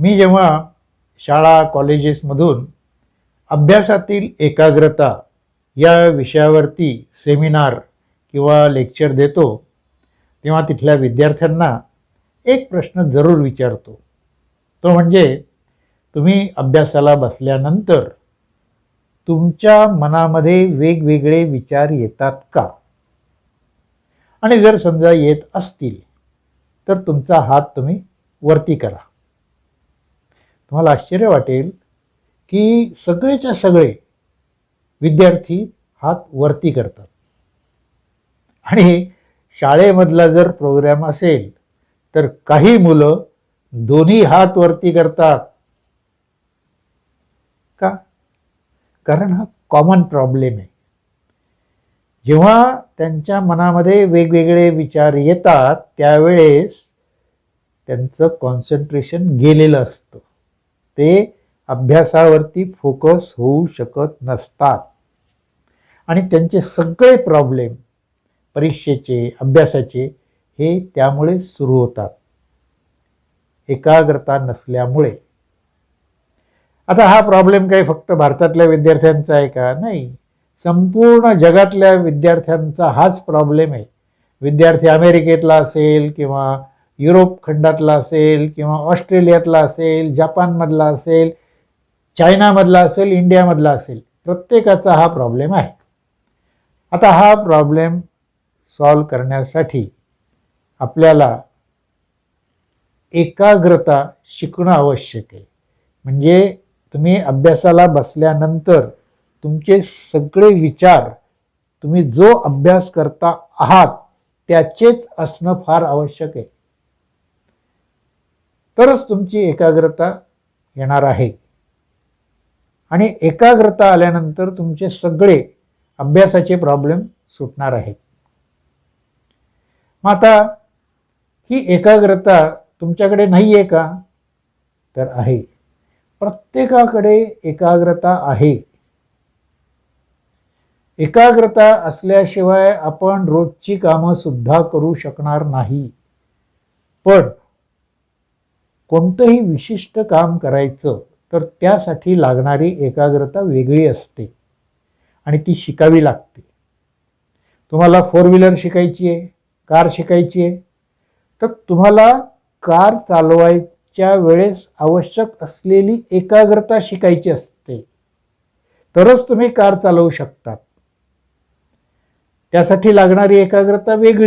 मी जेव्हा शाळा कॉलेजेसमधून अभ्यासातील एकाग्रता या विषयावरती सेमिनार किंवा लेक्चर देतो तेव्हा तिथल्या विद्यार्थ्यांना एक प्रश्न जरूर विचारतो. तो म्हणजे तुम्ही अभ्यासाला बसल्यानंतर तुमच्या मनामध्ये वेगवेगळे विचार येतात का? आणि जर समजा येत असतील तर तुमचा हात तुम्ही वरती करा. तुम्हाला आश्चर्य वाटेल की सगळेच्या सगळे विद्यार्थी हात वरती करतात. आणि शाळेमधला जर प्रोग्राम असेल तर काही मुलं दोन्ही हात वरती करतात. का? कारण हा कॉमन प्रॉब्लेम आहे. जेव्हा त्यांच्या मनामध्ये वेगवेगळे विचार येतात त्यावेळेस त्यांचं कॉन्सन्ट्रेशन गेलेलं असतं. ते अभ्यासावरती फोकस होऊ शकत नसतात आणि त्यांचे सगळे प्रॉब्लेम परीक्षेचे अभ्यासाचे हे त्यामुळे सुरू होतात, एकाग्रता नसल्यामुळे. आता हा प्रॉब्लेम काही फक्त भारतातल्या विद्यार्थ्यांचा आहे का? नाही, संपूर्ण जगातल्या विद्यार्थ्यांचा हाच प्रॉब्लेम आहे. विद्यार्थी अमेरिकेतला असेल किंवा युरोप खंडातला असेल किंवा ऑस्ट्रेलियातला असेल, जपानमधला असेल, चायनामधला असेल, इंडियामधला असेल, प्रत्येकाचा हा प्रॉब्लेम आहे. आता हा प्रॉब्लेम सॉल्व करण्यासाठी आपल्याला एकाग्रता शिकणं आवश्यक आहे. म्हणजे तुम्ही अभ्यासाला बसल्यानंतर तुमचे सगळे विचार तुम्ही जो अभ्यास करता आहात त्याचेच असणं फार आवश्यक आहे. तरच तुमची एकाग्रता येणार आहे. आणि एकाग्रता आल्यानंतर तुमचे सगळे अभ्यासाचे प्रॉब्लेम सुटणार आहेत. मग आता ही एकाग्रता तुमच्याकडे नाही आहे का? तर आहे. प्रत्येकाकडे एकाग्रता आहे. एकाग्रता असल्याशिवाय आपण रोजची कामं सुद्धा करू शकणार नाही. पण कोणतंही विशिष्ट काम करायचं तर त्यासाठी लागणारी एकाग्रता वेगळी असते आणि ती शिकावी लागते. तुम्हाला 4 व्हीलर शिकायची आहे, कार शिकायची आहे, तर तुम्हाला कार चालवायच्या वेळेस आवश्यक असलेली एकाग्रता शिकायची असते, तरच तुम्ही कार चालवू शकतात. त्यासाठी लागणारी एकाग्रता वेगळी